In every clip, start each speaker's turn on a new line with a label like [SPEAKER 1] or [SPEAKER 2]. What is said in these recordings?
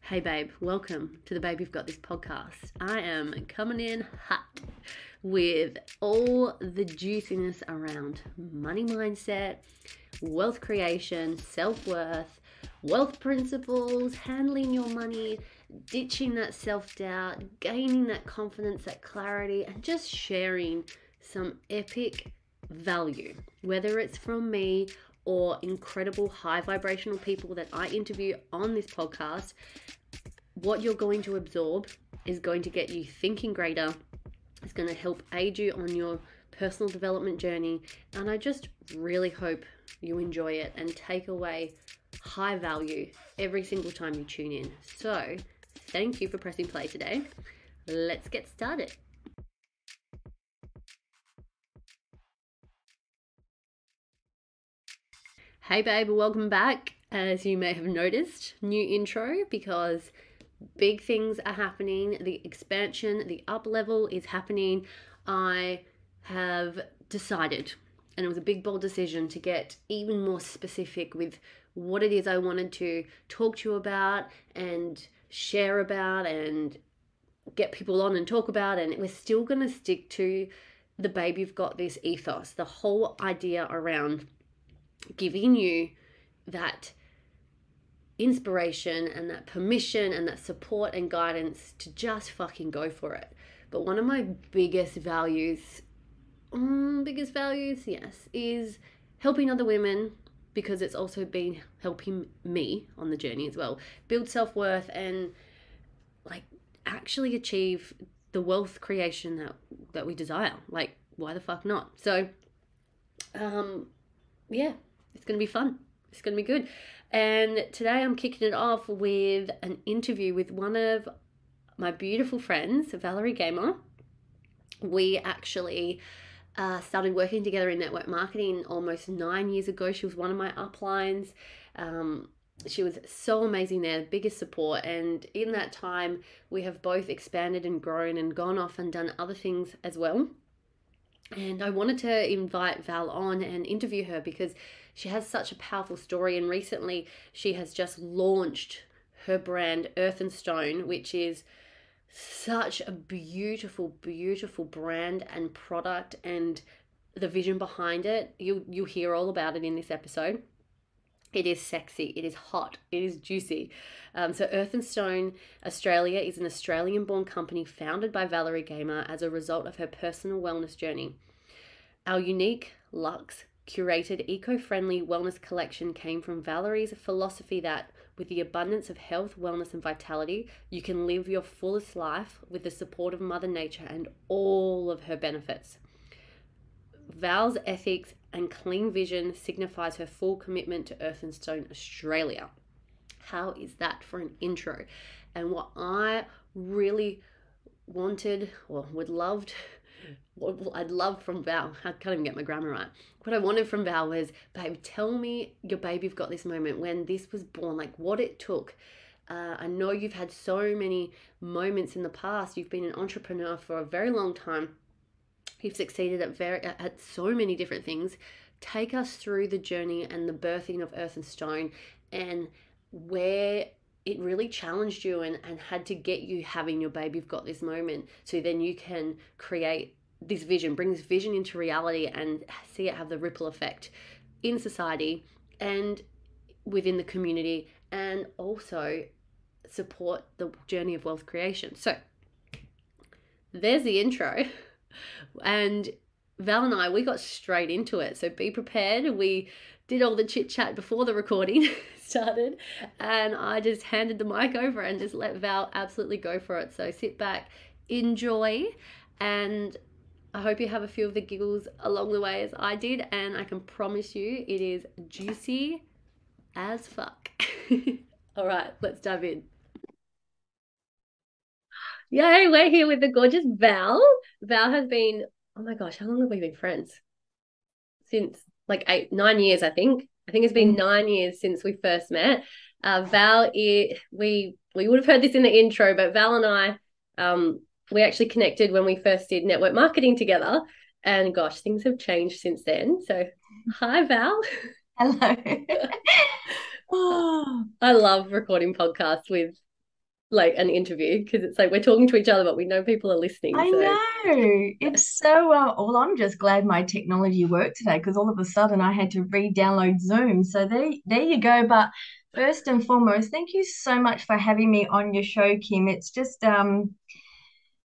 [SPEAKER 1] Hey babe, welcome to the Babe You've Got This podcast. I am coming in hot with all the juiciness around money mindset, wealth creation, self-worth, wealth principles, handling your money, ditching that self-doubt, gaining that confidence, that clarity, and just sharing some epic value, whether it's from me or incredible high vibrational people that I interview on this podcast. What you're going to absorb is going to get you thinking greater. It's going to help aid you on your personal development journey. And I just really hope you enjoy it and take away high value every single time you tune in. So thank you for pressing play today. Let's get started. Hey babe, welcome back. As you may have noticed, new intro because big things are happening. The expansion, the up level is happening. I have decided, and it was a big bold decision, to get even more specific with what it is I wanted to talk to you about and share about and get people on and talk about. And we're still going to stick to the Babe You've Got This ethos, the whole idea around giving you that inspiration and that permission and that support and guidance to just fucking go for it. But one of my biggest values, yes, is helping other women, because it's also been helping me on the journey as well, build self-worth and like actually achieve the wealth creation that we desire. Like, why the fuck not? So yeah, it's going to be fun. It's going to be good. And today I'm kicking it off with an interview with one of my beautiful friends, Valerie Gamer. We actually started working together in network marketing almost 9 years ago. She was one of my uplines. She was so amazing there, biggest support. And in that time, we have both expanded and grown and gone off and done other things as well. And I wanted to invite Val on and interview her because she has such a powerful story. And recently she has just launched her brand Earth and Stone, which is such a beautiful, beautiful brand and product, and the vision behind it. You'll hear all about it in this episode. It is sexy, it is hot, it is juicy. So Earth and Stone Australia is an Australian-born company founded by Valerie Gamer as a result of her personal wellness journey. Our unique, luxe, curated, eco-friendly wellness collection came from Valerie's philosophy that with the abundance of health, wellness, and vitality, you can live your fullest life with the support of Mother Nature and all of her benefits. Val's ethics and clean vision signifies her full commitment to Earth and Stone Australia. How is that for an intro? And what I really wanted, or would loved, what I'd love from Val, I can't even get my grammar right. What I wanted from Val was, babe, tell me your Babe You've Got This moment when this was born, like what it took. I know you've had so many moments in the past. You've been an entrepreneur for a very long time. You've succeeded at so many different things. Take us through the journey and the birthing of Earth and Stone and where it really challenged you and had to get you having your Babe You've Got This moment, so then you can create this vision, bring this vision into reality and see it have the ripple effect in society and within the community, and also support the journey of wealth creation. So there's the intro. And Val and I, we got straight into it. So be prepared. We did all the chit chat before the recording started, and I just handed the mic over and just let Val absolutely go for it. So sit back, enjoy, and I hope you have a few of the giggles along the way as I did. And I can promise you it is juicy as fuck. All right, let's dive in. Yay, we're here with the gorgeous Val. Val has been, oh my gosh, how long have we been friends? Since like 9 years, I think. I think it's been 9 years since we first met. Val, we would have heard this in the intro, but Val and I, we actually connected when we first did network marketing together. And gosh, things have changed since then. So hi, Val.
[SPEAKER 2] Hello.
[SPEAKER 1] Oh, I love recording podcasts with like an interview because it's like we're talking to each other, but we know people are listening.
[SPEAKER 2] I
[SPEAKER 1] So
[SPEAKER 2] know. It's so well, I'm just glad my technology worked today because all of a sudden I had to re-download Zoom. So there you go. But first and foremost, thank you so much for having me on your show, Kim. It's just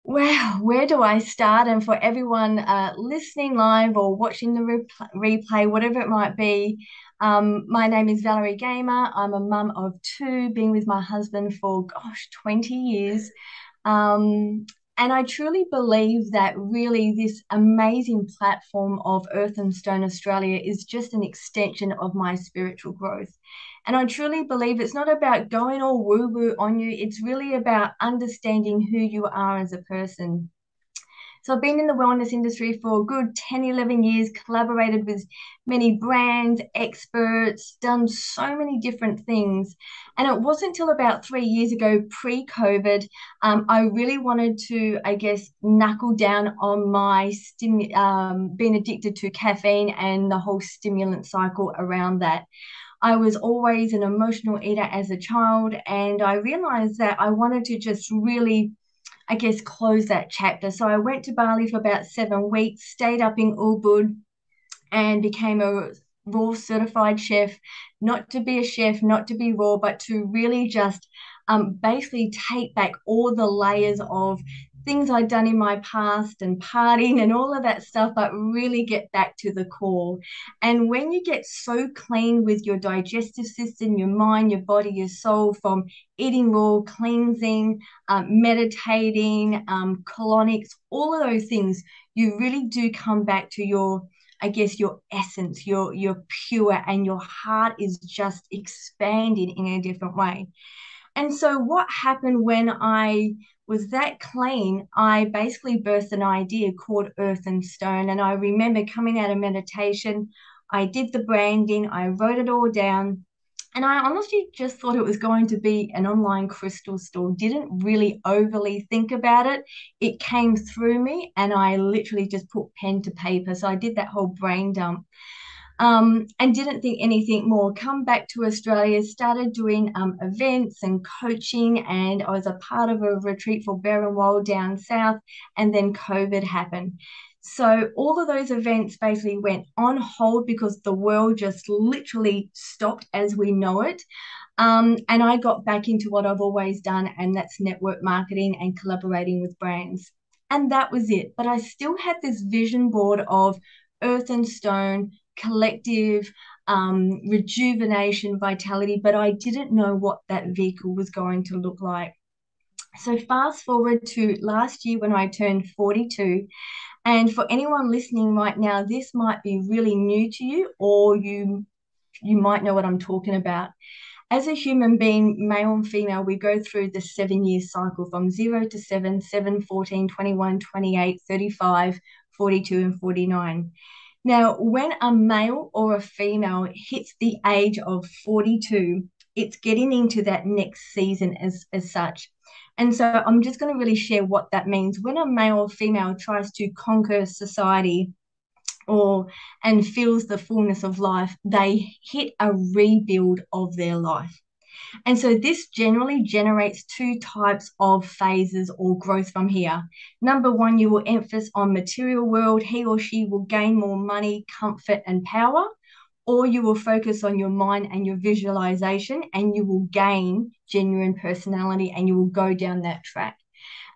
[SPEAKER 2] well, where do I start? And for everyone listening live or watching the replay, whatever it might be, my name is Valerie Gamer. I'm a mum of two, been with my husband for, gosh, 20 years. Um, and I truly believe that really this amazing platform of Earth and Stone Australia is just an extension of my spiritual growth. And I truly believe it's not about going all woo woo on you, it's really about understanding who you are as a person. So I've been in the wellness industry for a good 10, 11 years, collaborated with many brands, experts, done so many different things. And it wasn't until about 3 years ago, pre-COVID, I really wanted to, I guess, knuckle down on my being addicted to caffeine and the whole stimulant cycle around that. I was always an emotional eater as a child, and I realized that I wanted to just really, I guess, close that chapter. So I went to Bali for about 7 weeks, stayed up in Ubud, and became a raw certified chef. Not to be a chef, not to be raw, but to really just basically take back all the layers of things I'd done in my past and partying and all of that stuff, but really get back to the core. And when you get so clean with your digestive system, your mind, your body, your soul, from eating raw, cleansing, meditating, colonics, all of those things, you really do come back to your, I guess, your essence, your pure, and your heart is just expanded in a different way. And so what happened when I was that clean, I basically birthed an idea called Earth and Stone. And I remember coming out of meditation, I did the branding, I wrote it all down. And I honestly just thought it was going to be an online crystal store, didn't really overly think about it. It came through me, and I literally just put pen to paper. So I did that whole brain dump, and didn't think anything more. Come back to Australia, started doing events and coaching, and I was a part of a retreat for Barren Wild down south, and then COVID happened. So all of those events basically went on hold because the world just literally stopped as we know it. And I got back into what I've always done, and that's network marketing and collaborating with brands. And that was it. But I still had this vision board of Earth and Stone, collective, rejuvenation, vitality, but I didn't know what that vehicle was going to look like. So fast forward to last year when I turned 42. And for anyone listening right now, this might be really new to you, or you might know what I'm talking about. As a human being, male and female, we go through the 7 year cycle from 0 to 7, 7, 14, 21, 28, 35, 42, and 49. Now, when a male or a female hits the age of 42, it's getting into that next season as such. And so I'm just going to really share what that means. When a male or female tries to conquer society or and feels the fullness of life, they hit a rebuild of their life. And so this generally generates two types of phases or growth from here. Number one, you will emphasis on material world. He or she will gain more money, comfort, and power. Or you will focus on your mind and your visualization, and you will gain genuine personality, and you will go down that track.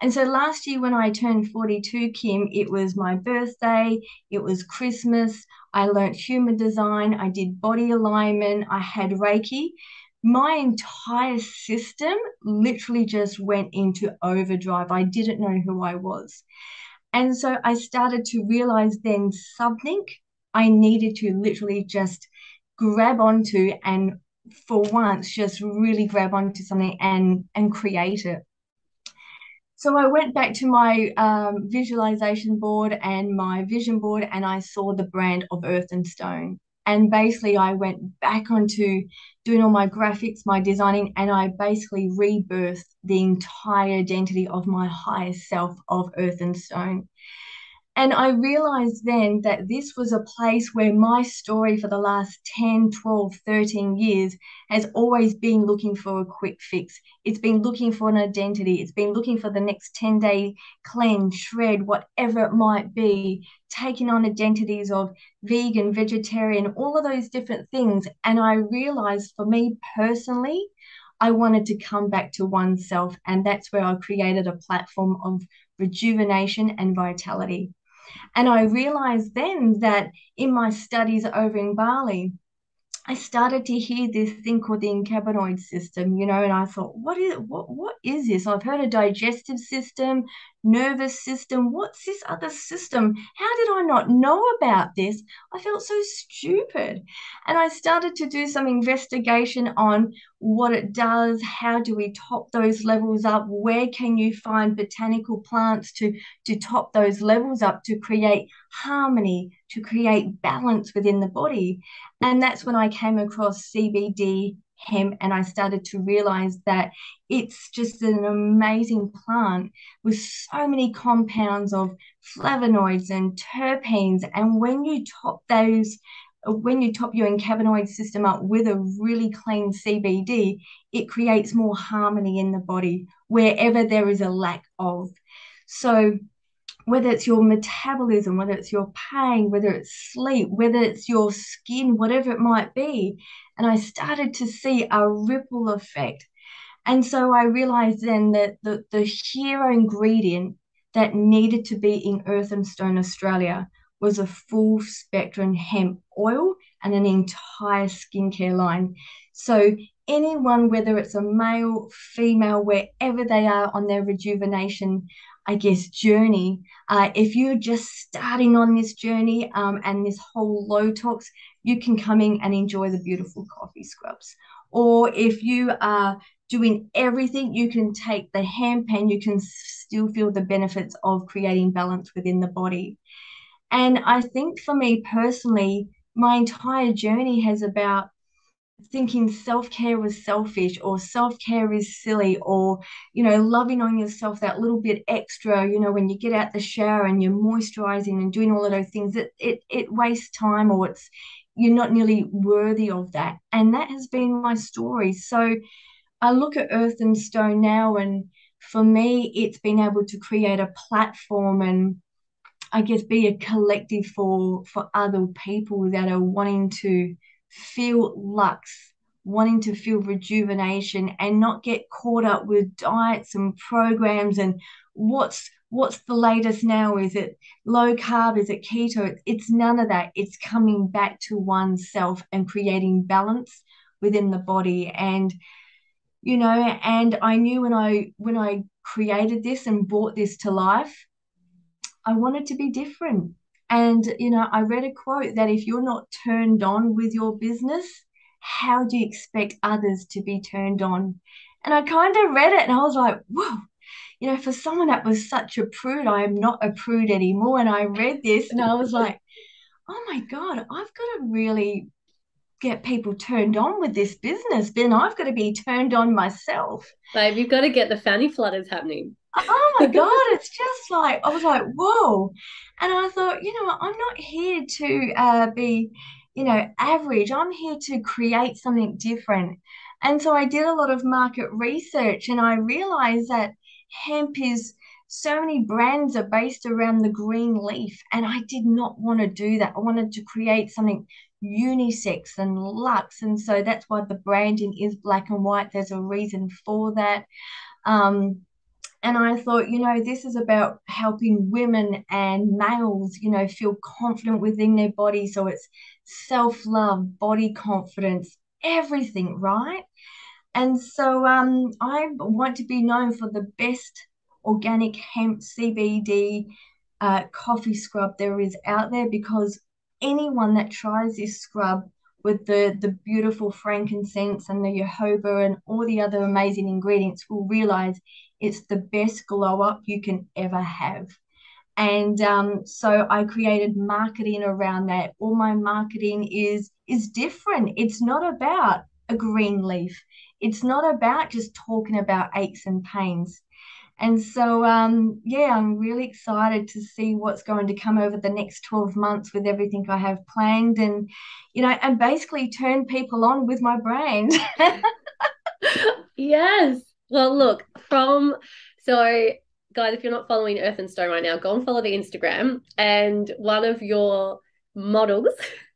[SPEAKER 2] And so last year, when I turned 42, Kim, it was my birthday, it was Christmas. I learned human design, I did body alignment, I had Reiki. My entire system literally just went into overdrive. I didn't know who I was. And so I started to realize then something I needed to literally just grab onto, and for once just really grab onto something and create it. So I went back to my visualization board and my vision board, and I saw the brand of Earth and Stone. And basically, I went back onto doing all my graphics, my designing, and I basically rebirthed the entire identity of my higher self of Earth and Stone. And I realized then that this was a place where my story for the last 10, 12, 13 years has always been looking for a quick fix. It's been looking for an identity. It's been looking for the next 10-day cleanse, shred, whatever it might be, taking on identities of vegan, vegetarian, all of those different things. And I realized for me personally, I wanted to come back to oneself. And that's where I created a platform of rejuvenation and vitality. And I realized then that in my studies over in Bali, I started to hear this thing called the cannabinoid system, and I thought, what is this? I've heard a digestive system, nervous system. What's this other system? How did I not know about this? I felt so stupid. And I started to do some investigation on what it does, how do we top those levels up, where can you find botanical plants to top those levels up to create harmony, to create balance within the body. And that's when I came across CBD hemp and I started to realize that it's just an amazing plant with so many compounds of flavonoids and terpenes. And when you top your cannabinoid system up with a really clean CBD, it creates more harmony in the body wherever there is a lack of. So whether it's your metabolism, whether it's your pain, whether it's sleep, whether it's your skin, whatever it might be. And I started to see a ripple effect. And so I realized then that the hero ingredient that needed to be in Earth and Stone Australia was a full spectrum hemp oil and an entire skincare line. So anyone, whether it's a male, female, wherever they are on their rejuvenation, I guess, journey, if you're just starting on this journey and this whole low tox, you can come in and enjoy the beautiful coffee scrubs. Or if you are doing everything, you can take the hemp and you can still feel the benefits of creating balance within the body. And I think for me personally, my entire journey has about thinking self-care was selfish or self-care is silly or loving on yourself that little bit extra, when you get out the shower and you're moisturizing and doing all of those things, it wastes time, or you're not nearly worthy of that. And that has been my story. So I look at Earth and Stone now, and for me it's been able to create a platform and I guess be a collective for other people that are wanting to feel lux, wanting to feel rejuvenation and not get caught up with diets and programs and what's the latest now? Is it low carb? Is it keto? It's none of that. It's coming back to oneself and creating balance within the body. And I knew when I created this and brought this to life, I wanted to be different. And, I read a quote that if you're not turned on with your business, how do you expect others to be turned on? And I kind of read it and I was like, whoa, for someone that was such a prude, I am not a prude anymore. And I read this and I was like, oh my God, I've got to really get people turned on with this business. Then I've got to be turned on myself.
[SPEAKER 1] Babe, you've got to get the fanny flutters happening.
[SPEAKER 2] Oh my God, it's just like, I was like, whoa. And I thought, what, I'm not here to be, average. I'm here to create something different. And so I did a lot of market research and I realized that hemp is so many brands are based around the green leaf. And I did not want to do that. I wanted to create something unisex and luxe. And so that's why the branding is black and white. There's a reason for that. Um, and I thought, this is about helping women and males, feel confident within their body. So it's self-love, body confidence, everything, right? And so I want to be known for the best organic hemp CBD coffee scrub there is out there, because anyone that tries this scrub with the beautiful frankincense and the jojoba and all the other amazing ingredients will realize it's the best glow up you can ever have. And so I created marketing around that. All my marketing is different. It's not about a green leaf. It's not about just talking about aches and pains. And so, yeah, I'm really excited to see what's going to come over the next 12 months with everything I have planned and, and basically turn people on with my brand.
[SPEAKER 1] Yes. Well, look, so guys, if you're not following Earth and Stone right now, go and follow the Instagram. And one of your models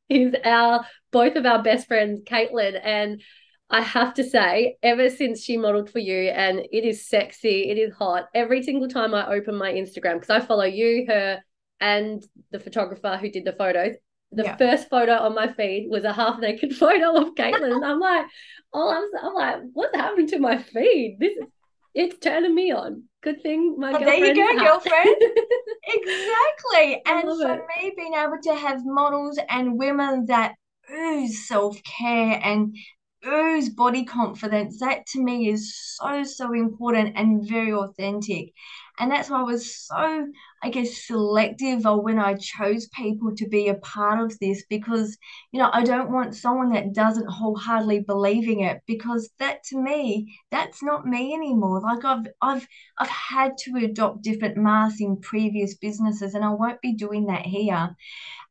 [SPEAKER 1] is our both of our best friends, Caitlin. And I have to say, ever since she modeled for you, and it is sexy, it is hot. Every single time I open my Instagram, because I follow you, her, and the photographer who did the photos, the
[SPEAKER 2] Yeah.
[SPEAKER 1] first photo on my feed was a half naked photo of Caitlin. And I'm like, I'm like, what's happening to my feed? It's turning me on. Good thing my
[SPEAKER 2] Oh, there you
[SPEAKER 1] girlfriend's
[SPEAKER 2] go,
[SPEAKER 1] hacked.
[SPEAKER 2] girlfriend. Exactly.
[SPEAKER 1] I
[SPEAKER 2] And
[SPEAKER 1] love
[SPEAKER 2] for
[SPEAKER 1] it.
[SPEAKER 2] me, being able to have models and women that ooze self-care and ooze body confidence, that to me is so, so important and very authentic. And that's why I was so, I guess, selective of when I chose people to be a part of this because, I don't want someone that doesn't wholeheartedly believing it because that to me, that's not me anymore. Like I've had to adopt different masks in previous businesses, and I won't be doing that here.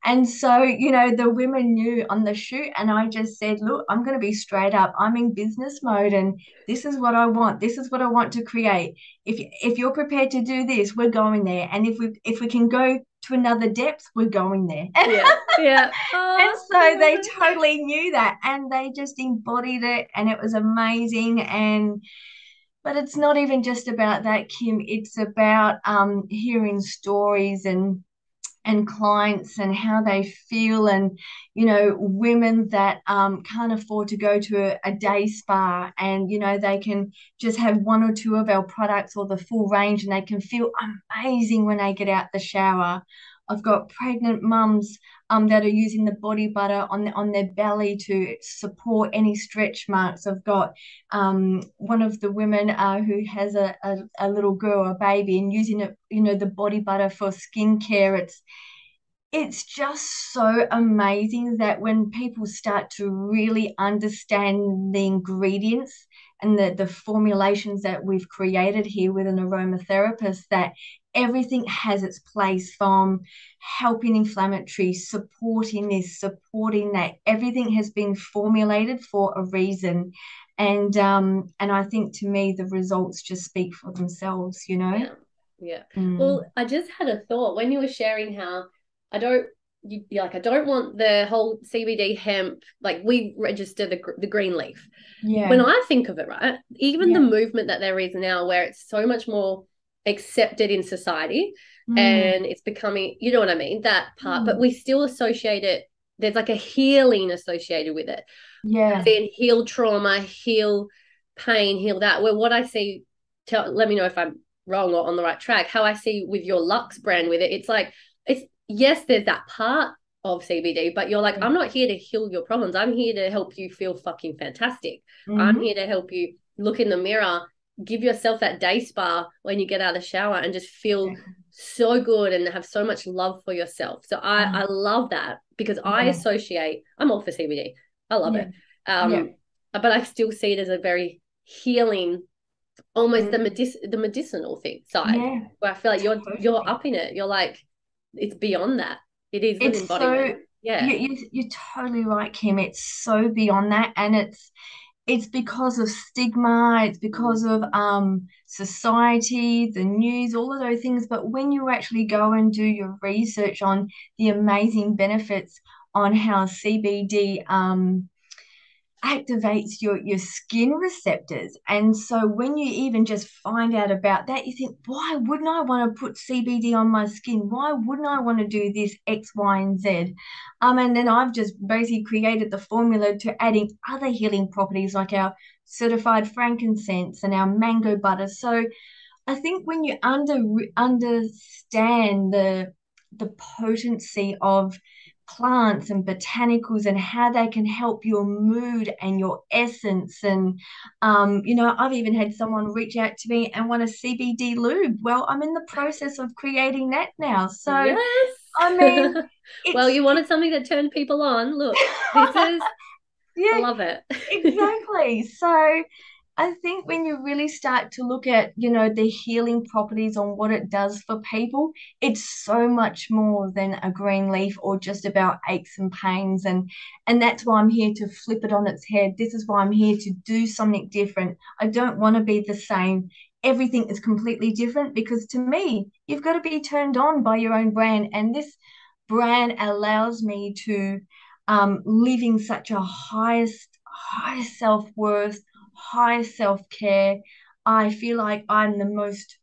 [SPEAKER 2] And so, the women knew on the shoot, and I just said, look, I'm going to be straight up. I'm in business mode, and this is what I want. This is what I want to create. If you're prepared to do this, we're going there. And if we can go to another depth, we're going there.
[SPEAKER 1] Yeah. Yeah.
[SPEAKER 2] And
[SPEAKER 1] Oh, I
[SPEAKER 2] so
[SPEAKER 1] love
[SPEAKER 2] they
[SPEAKER 1] it.
[SPEAKER 2] totally knew that, and they just embodied it, and it was amazing. And but it's not even just about that, Kim. It's about hearing stories and clients and how they feel and women that can't afford to go to a day spa and they can just have one or two of our products or the full range and they can feel amazing when they get out the shower. I've got pregnant mums that are using the body butter on their belly to support any stretch marks. I've got one of the women who has a little girl, a baby, and using it, the body butter for skincare. It's just so amazing that when people start to really understand the ingredients and the formulations that we've created here with an aromatherapist, that everything has its place from helping inflammatory, supporting this, supporting that. Everything has been formulated for a reason. And I think to me the results just speak for themselves.
[SPEAKER 1] Yeah. Yeah.
[SPEAKER 2] Mm.
[SPEAKER 1] Well, I just had a thought when you were sharing how I don't you're like I don't want the whole CBD hemp, like we register the green leaf. When
[SPEAKER 2] Yeah,
[SPEAKER 1] I think of it, right, even the
[SPEAKER 2] yeah.
[SPEAKER 1] movement that there is now where it's so much more accepted in society
[SPEAKER 2] Mm.
[SPEAKER 1] and it's becoming, you know what I mean, that part, but
[SPEAKER 2] Mm.
[SPEAKER 1] we still associate it, there's like a healing associated with it. As
[SPEAKER 2] Yeah.
[SPEAKER 1] in heal trauma, heal pain, heal that. Where what I see, let me know if I'm wrong or on the right track. How I see with your Lux brand with it, it's like it's yes, there's that part of CBD, but you're like,
[SPEAKER 2] Yeah.
[SPEAKER 1] I'm not here to heal your problems. I'm here to help you feel fucking fantastic. I'm
[SPEAKER 2] Mm-hmm.
[SPEAKER 1] here to help you look in the mirror, give yourself that day spa when you get out of the shower and just feel
[SPEAKER 2] Exactly.
[SPEAKER 1] so good and have so much love for yourself. So I
[SPEAKER 2] Ah,
[SPEAKER 1] love that because I
[SPEAKER 2] yeah.
[SPEAKER 1] associate, I'm all for CBD. I love
[SPEAKER 2] Yeah.
[SPEAKER 1] it.
[SPEAKER 2] Yeah.
[SPEAKER 1] But I still see it as a very healing, almost
[SPEAKER 2] Mm.
[SPEAKER 1] the medicinal thing side,
[SPEAKER 2] Yeah.
[SPEAKER 1] where I feel like you're
[SPEAKER 2] Totally.
[SPEAKER 1] upping it. You're like, it's beyond that. It is an
[SPEAKER 2] It's so
[SPEAKER 1] embodiment. Yeah.
[SPEAKER 2] you're totally right, Kim. It's so beyond that, and it's because of stigma, it's because of society, the news, all of those things. But when you actually go and do your research on the amazing benefits on how CBD activates your skin receptors. And so when you even just find out about that, you think, why wouldn't I want to put CBD on my skin? Why wouldn't I want to do this X, Y, and Z? And then I've just basically created the formula to adding other healing properties like our certified frankincense and our mango butter. So I think when you understand the potency of plants and botanicals and how they can help your mood and your essence and I've even had someone reach out to me and want a CBD lube. Well, I'm in the process of creating that now. So
[SPEAKER 1] Yes.
[SPEAKER 2] I mean
[SPEAKER 1] Well,
[SPEAKER 2] it's
[SPEAKER 1] you wanted something that turned people on. Look, this is, I
[SPEAKER 2] yeah,
[SPEAKER 1] love it.
[SPEAKER 2] exactly. So I think when you really start to look at, you know, the healing properties on what it does for people, it's so much more than a green leaf or just about aches and pains. And that's why I'm here to flip it on its head. This is why I'm here to do something different. I don't want to be the same. Everything is completely different because to me, you've got to be turned on by your own brand. And this brand allows me to live in such a high self-worth, high self-care. I feel like I'm the most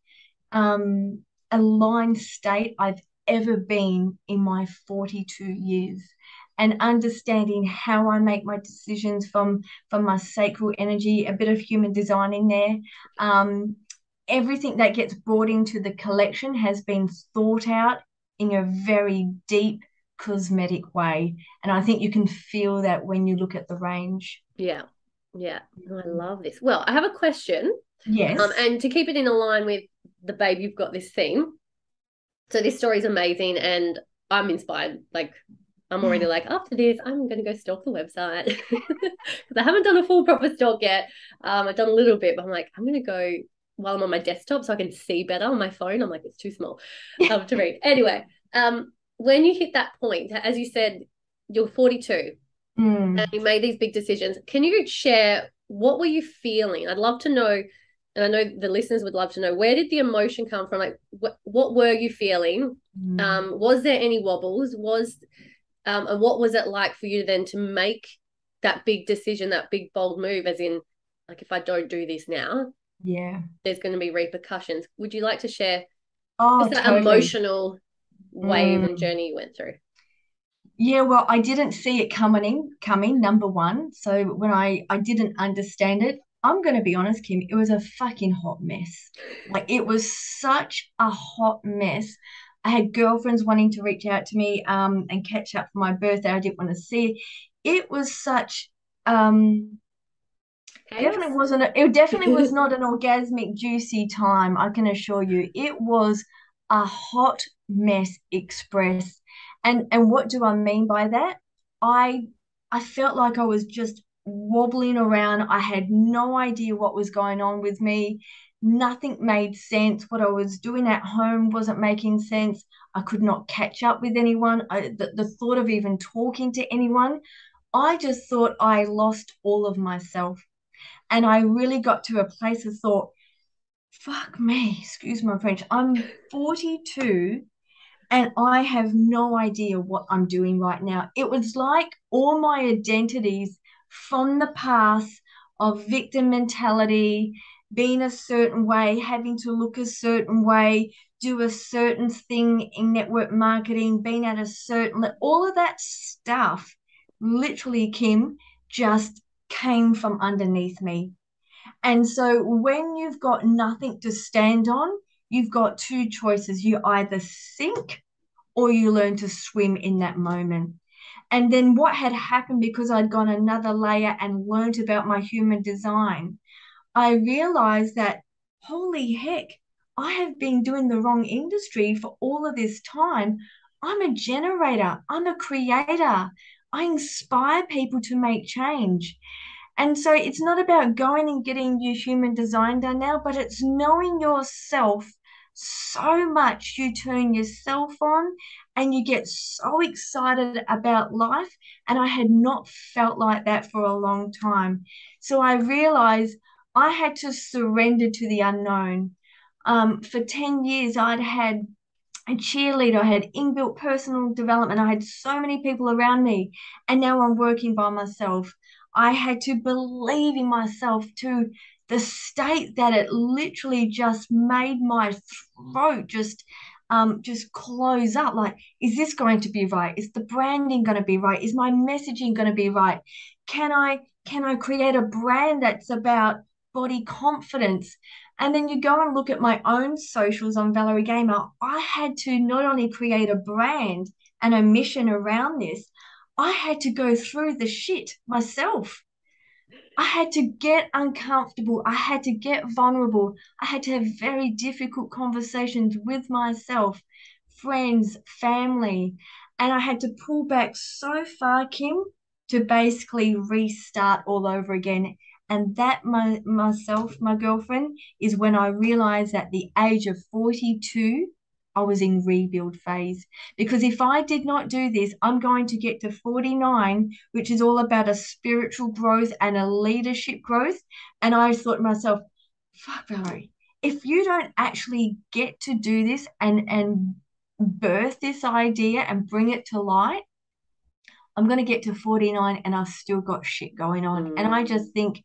[SPEAKER 2] um, aligned state I've ever been in my 42 years. And understanding how I make my decisions from my sacral energy, a bit of human design in there. Um, Everything that gets brought into the collection has been thought out in a very deep cosmetic way. And I think you can feel that when you look at the range.
[SPEAKER 1] Yeah. Yeah. Oh, I love this. Well, I have a question.
[SPEAKER 2] Yes.
[SPEAKER 1] And to keep it in line with the Babe You've Got This theme. So this story is amazing and I'm inspired. Like I'm already like, after this, I'm gonna go stalk the website. Because I haven't done a full proper stalk yet. I've done a little bit, but I'm like, I'm gonna go while I'm on my desktop so I can see better on my phone. I'm like, it's too small to read. Anyway, when you hit that point, as you said, you're 42 and
[SPEAKER 2] Mm,
[SPEAKER 1] you made these big decisions. Can you share what were you feeling? I'd love to know, and I know the listeners would love to know, where did the emotion come from? Like, what were you feeling?
[SPEAKER 2] mm,
[SPEAKER 1] Was there any wobbles? And what was it like for you then to make that big decision, that big bold move? As in, like, if I don't do this now,
[SPEAKER 2] yeah.
[SPEAKER 1] there's going to be repercussions. Would you like to share
[SPEAKER 2] Oh,
[SPEAKER 1] just that
[SPEAKER 2] totally.
[SPEAKER 1] emotional wave and
[SPEAKER 2] Mm.
[SPEAKER 1] journey you went through?
[SPEAKER 2] Yeah, well, I didn't see it coming, number one. So when I didn't understand it, I'm gonna be honest, Kim, it was a fucking hot mess. Like it was such a hot mess. I had girlfriends wanting to reach out to me and catch up for my birthday. I didn't want to see it. It was such definitely
[SPEAKER 1] Chaos.
[SPEAKER 2] wasn't it definitely was not an orgasmic juicy time, I can assure you. It was a hot mess express. And what do I mean by that? I i felt like I was just wobbling around. I had no idea what was going on with me. Nothing made sense. What I was doing at home wasn't making sense. I could not catch up with anyone. The thought of even talking to anyone, I just thought I lost all of myself. And I really got to a place of thought, fuck me, excuse my French, I'm 42 and I have no idea what I'm doing right now. It was like all my identities from the past of victim mentality, being a certain way, having to look a certain way, do a certain thing in network marketing, being at a certain, all of that stuff, literally, Kim, just came from underneath me. And so when you've got nothing to stand on, you've got two choices. You either sink or you learn to swim in that moment. And then what had happened, because I'd gone another layer and learned about my human design, I realized that, holy heck, I have been doing the wrong industry for all of this time. I'm a generator, I'm a creator. I inspire people to make change. And so it's not about going and getting your human design done now, but it's knowing yourself so much you turn yourself on and you get so excited about life. And I had not felt like that for a long time. So I realized I had to surrender to the unknown. For 10 years, I'd had a cheerleader, I had inbuilt personal development, I had so many people around me, and now I'm working by myself. I had to believe in myself to the state that it literally just made my throat just close up. Like, is this going to be right? Is the branding going to be right? Is my messaging going to be right? Can I create a brand that's about body confidence? And then you go and look at my own socials on Valerie Gamer. I had to not only create a brand and a mission around this, I had to go through the shit myself. I had to get uncomfortable. I had to get vulnerable. I had to have very difficult conversations with myself, friends, family. And I had to pull back so far, Kim, to basically restart all over again. And that my girlfriend, is when I realized at the age of 42, I was in rebuild phase. Because if I did not do this, I'm going to get to 49, which is all about a spiritual growth and a leadership growth. And I thought to myself, fuck, Valerie, if you don't actually get to do this and birth this idea and bring it to light, I'm going to get to 49 and I've still got shit going on. And I
[SPEAKER 1] Mm.
[SPEAKER 2] just think,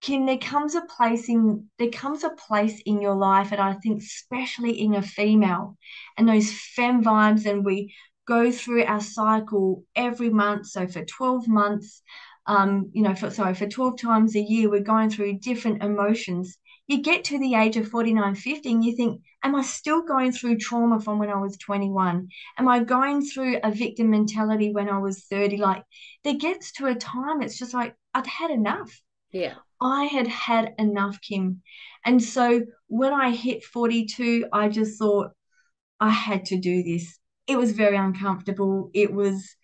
[SPEAKER 2] Kim, there comes a place in your life, and I think especially in a female, and those fem vibes, and we go through our cycle every month. So for 12 months, for 12 times a year, we're going through different emotions. You get to the age of 49, 50, and you think, am I still going through trauma from when I was 21? Am I going through a victim mentality when I was 30? Like, there gets to a time, it's just like, I've had enough.
[SPEAKER 1] Yeah.
[SPEAKER 2] I had had enough, Kim. And so when I hit 42, I just thought I had to do this. It was very uncomfortable. There was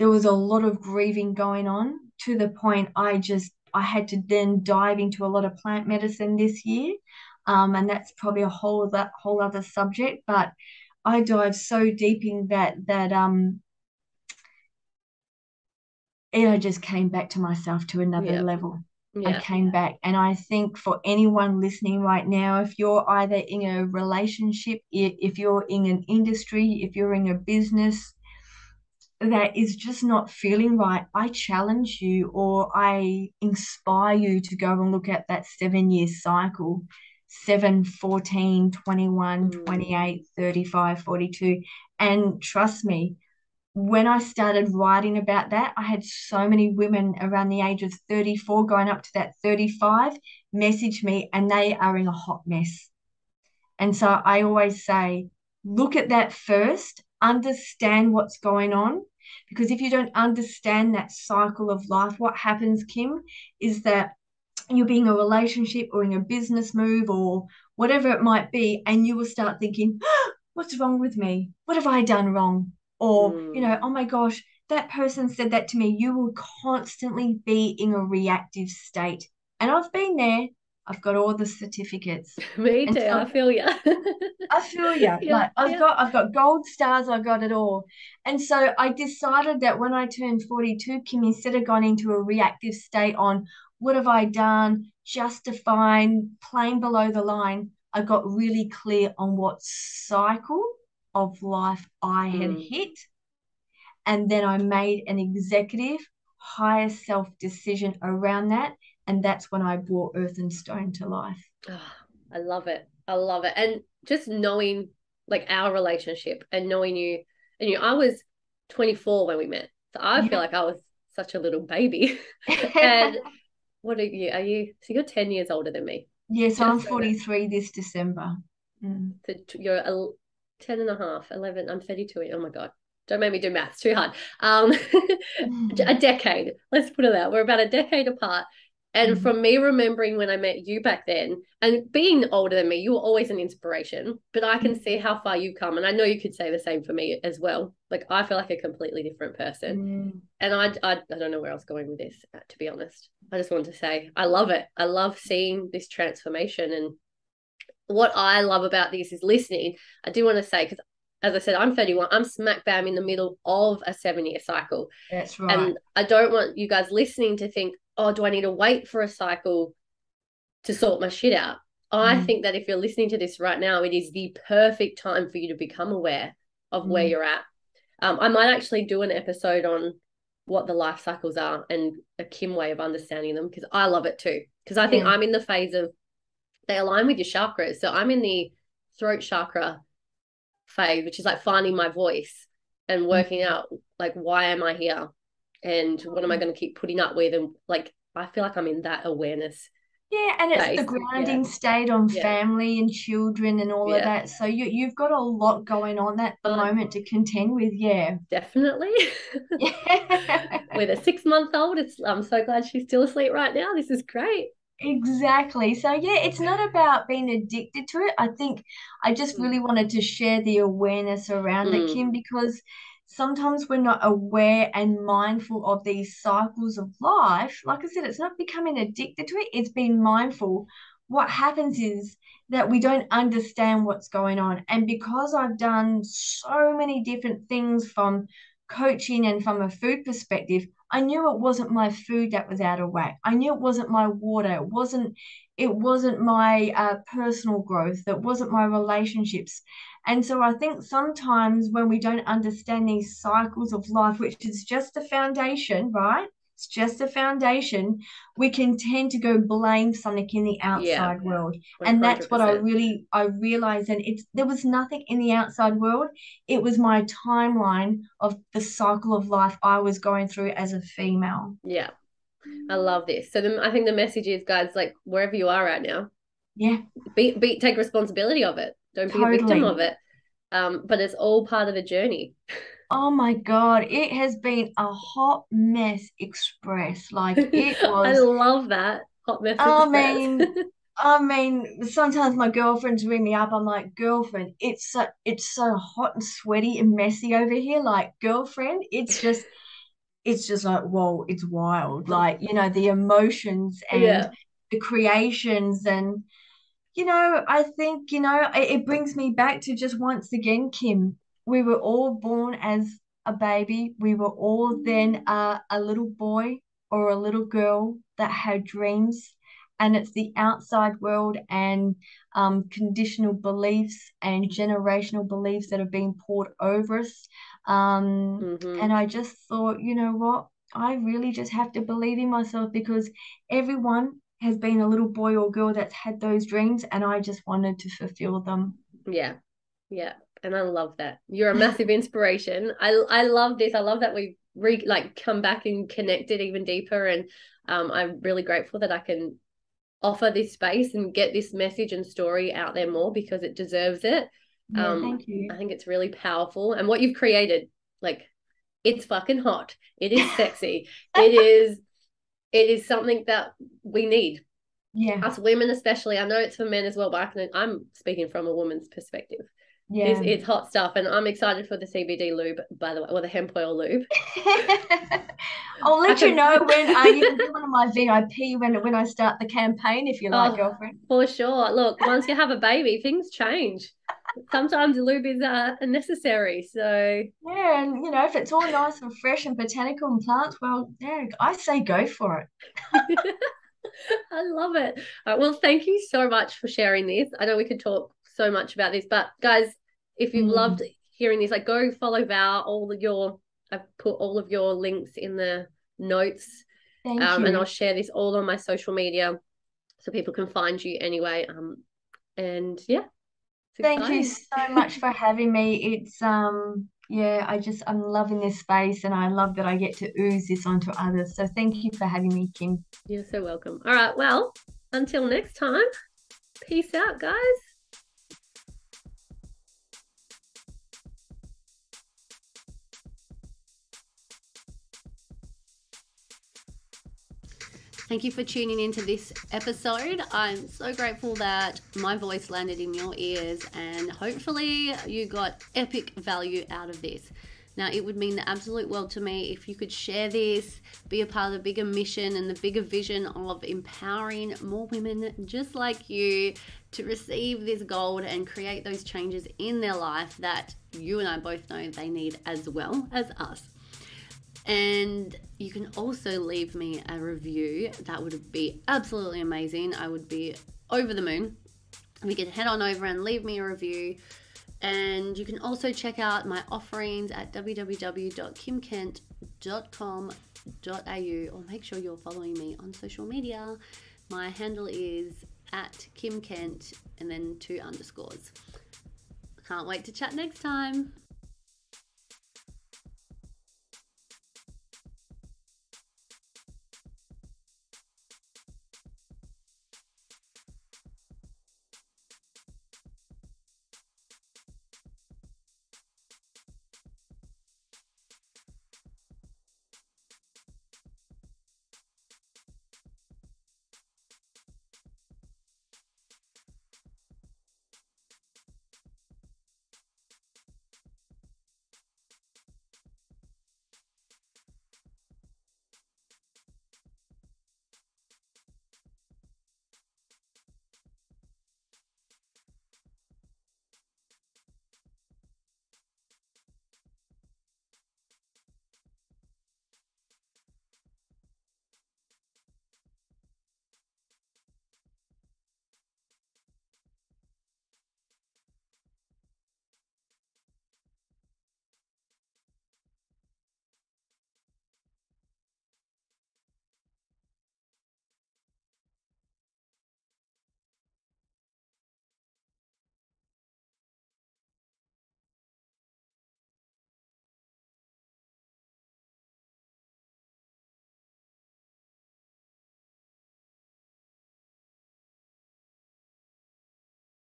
[SPEAKER 2] a lot of grieving going on, to the point I had to then dive into a lot of plant medicine this year. And that's probably that whole other subject. But I dived so deep in that I just came back to myself to another
[SPEAKER 1] Yeah.
[SPEAKER 2] level. I
[SPEAKER 1] Yeah.
[SPEAKER 2] came back. And I think for anyone listening right now, if you're either in a relationship, if you're in an industry, if you're in a business that is just not feeling right, I challenge you, or I inspire you to go and look at that 7 year cycle: 7, 14, 21,
[SPEAKER 1] Mm.
[SPEAKER 2] 28, 35, 42. And trust me, when I started writing about that, I had so many women around the age of 34 going up to that 35 message me, and they are in a hot mess. And so I always say, look at that first, understand what's going on. Because if you don't understand that cycle of life, what happens, Kim, is that you'll be in a relationship or in a business move or whatever it might be, and you will start thinking, what's wrong with me? What have I done wrong? Or,
[SPEAKER 1] Mm.
[SPEAKER 2] oh my gosh, that person said that to me. You will constantly be in a reactive state. And I've been there. I've got all the certificates.
[SPEAKER 1] Me
[SPEAKER 2] And
[SPEAKER 1] too. I
[SPEAKER 2] so
[SPEAKER 1] feel ya.
[SPEAKER 2] I feel you.
[SPEAKER 1] Yeah.
[SPEAKER 2] Like I've
[SPEAKER 1] Yeah.
[SPEAKER 2] got I've got gold stars, I got it all. And so I decided that when I turned 42, Kim, instead of going into a reactive state on what have I done, justifying, playing below the line, I got really clear on what cycle of life I had
[SPEAKER 1] Mm.
[SPEAKER 2] hit. And then I made an executive higher self decision around that. And that's when I brought Earth and Stone to life.
[SPEAKER 1] Oh, I love it. I love it. And just knowing like our relationship and knowing you, and I was 24 when we met. So I feel
[SPEAKER 2] Yeah.
[SPEAKER 1] like I was such a little baby. And what are you? So you're 10 years older than me.
[SPEAKER 2] Yes, I'm
[SPEAKER 1] Just over.
[SPEAKER 2] 43 this December. Mm.
[SPEAKER 1] So you're 10 and a half, 11. I'm 32. Oh my God. Don't make me do maths too hard. Um, a
[SPEAKER 2] Mm.
[SPEAKER 1] decade. Let's put it that. We're about a decade apart. And
[SPEAKER 2] Mm.
[SPEAKER 1] from me remembering when I met you back then, and being older than me, you were always an inspiration. But I can see how far you've come. And I know you could say the same for me as well. Like, I feel like a completely different person.
[SPEAKER 2] Mm.
[SPEAKER 1] And I don't know where I was going with this, to be honest. I just wanted to say, I love it. I love seeing this transformation. And what I love about this is listening. I do want to say, because as I said, I'm 31, I'm smack bam in the middle of a 7 year cycle.
[SPEAKER 2] That's right.
[SPEAKER 1] And I don't want you guys listening to think, oh, do I need to wait for a cycle to sort my shit out? I
[SPEAKER 2] Mm.
[SPEAKER 1] think that if you're listening to this right now, it is the perfect time for you to become aware of where
[SPEAKER 2] Mm.
[SPEAKER 1] you're at. I might actually do an episode on what the life cycles are and a Kim way of understanding them, because I love it too. Because I think
[SPEAKER 2] Yeah.
[SPEAKER 1] I'm in the phase of they align with your chakras. So I'm in the throat chakra phase, which is like finding my voice and working
[SPEAKER 2] Mm.
[SPEAKER 1] out like why am I here and what am I
[SPEAKER 2] Mm.
[SPEAKER 1] going to keep putting up with, and like I feel like I'm in that awareness
[SPEAKER 2] Yeah, and it's the
[SPEAKER 1] space. Yeah,
[SPEAKER 2] grounding state on
[SPEAKER 1] yeah,
[SPEAKER 2] family and children and all of
[SPEAKER 1] yeah.
[SPEAKER 2] that. So you've got a lot going on at the
[SPEAKER 1] Uh,
[SPEAKER 2] moment to contend with. Yeah.
[SPEAKER 1] Definitely.
[SPEAKER 2] Yeah.
[SPEAKER 1] With a 6 month old, I'm so glad she's still asleep right now. This is great.
[SPEAKER 2] Exactly. So yeah, it's not about being addicted to it. I think I just really
[SPEAKER 1] Mm.
[SPEAKER 2] wanted to share the awareness around it,
[SPEAKER 1] Mm.
[SPEAKER 2] Kim, because sometimes we're not aware and mindful of these cycles of life. Like I said, it's not becoming addicted to it, it's being mindful. What happens is that we don't understand what's going on. And because I've done so many different things from coaching and from a food perspective, I knew it wasn't my food that was out of whack. I knew it wasn't my water. It wasn't my personal growth. That wasn't my relationships. And so I think sometimes when we don't understand these cycles of life, which is just the foundation, right? It's just a foundation. We can tend to go blame something in the
[SPEAKER 1] Yeah,
[SPEAKER 2] outside world. And that's what
[SPEAKER 1] 100%.
[SPEAKER 2] I realized. And there was nothing in the outside world. It was my timeline of the cycle of life I was going through as a female.
[SPEAKER 1] Yeah, I love this. So I think the message is, guys, like wherever you are right now,
[SPEAKER 2] Yeah,
[SPEAKER 1] take responsibility of it. Don't be a victim of
[SPEAKER 2] totally.
[SPEAKER 1] it. But it's all part of the journey.
[SPEAKER 2] Oh my God, it has been a hot mess express. Like it
[SPEAKER 1] I
[SPEAKER 2] was,
[SPEAKER 1] love that. Hot Mess
[SPEAKER 2] I
[SPEAKER 1] Express.
[SPEAKER 2] mean, I mean, sometimes my girlfriends ring me up. I'm like, girlfriend, it's so hot and sweaty and messy over here. Like, girlfriend, it's just like, whoa, it's wild. Like, the emotions and
[SPEAKER 1] Yeah.
[SPEAKER 2] the creations and I think, it brings me back to just once again, Kim, we were all born as a baby. We were all then a little boy or a little girl that had dreams. And it's the outside world and conditional beliefs and generational beliefs that have been poured over us. And
[SPEAKER 1] Hmm.
[SPEAKER 2] I just thought, you know what? I really just have to believe in myself because everyone has been a little boy or girl that's had those dreams, and I just wanted to fulfill them.
[SPEAKER 1] Yeah. Yeah. And I love that. You're a massive inspiration. I love this. I love that we've come back and connected even deeper. And I'm really grateful that I can offer this space and get this message and story out there more because it deserves it.
[SPEAKER 2] Yeah, thank
[SPEAKER 1] I
[SPEAKER 2] you.
[SPEAKER 1] think it's really powerful. And what you've created, like, it's fucking hot. It is sexy. It is something that we need.
[SPEAKER 2] Yeah,
[SPEAKER 1] Us women especially. I know it's for men as well, but I'm speaking from a woman's perspective. This
[SPEAKER 2] yeah.
[SPEAKER 1] is hot stuff, and I'm excited for the CBD lube, by the way, or the hemp oil lube.
[SPEAKER 2] I'll
[SPEAKER 1] I
[SPEAKER 2] let you
[SPEAKER 1] can,
[SPEAKER 2] know when you can be one of my VIP when I start the campaign if you like,
[SPEAKER 1] oh,
[SPEAKER 2] girlfriend.
[SPEAKER 1] for sure. Look, once you have a baby, things change. Sometimes lube is necessary. So
[SPEAKER 2] Yeah, and if it's all nice and fresh and botanical and plants, well, yeah, I say go for it.
[SPEAKER 1] I love it. Well, thank you so much for sharing this. I know we could talk so much about this, but guys, if you've loved
[SPEAKER 2] Mm,
[SPEAKER 1] hearing this, like go follow Val. I've put all of your links in the notes,
[SPEAKER 2] thank
[SPEAKER 1] and I'll
[SPEAKER 2] you.
[SPEAKER 1] share this all on my social media so people can find you anyway. And yeah, it's
[SPEAKER 2] Thank you
[SPEAKER 1] exciting.
[SPEAKER 2] so much for having me. It's yeah, I'm loving this space and I love that I get to ooze this onto others. So thank you for having me, Kim.
[SPEAKER 1] You're so welcome. All right, well, until next time, peace out, guys. Thank you for tuning into this episode. I'm so grateful that my voice landed in your ears and hopefully you got epic value out of this. Now, it would mean the absolute world to me if you could share this, be a part of the bigger mission and the bigger vision of empowering more women just like you to receive this gold and create those changes in their life that you and I both know they need as well as us. And you can also leave me a review. That would be absolutely amazing. I would be over the moon. You can head on over and leave me a review. And you can also check out my offerings at www.kimkent.com.au, or make sure you're following me on social media. My handle is at Kim Kent and then 2 underscores. Can't wait to chat next time.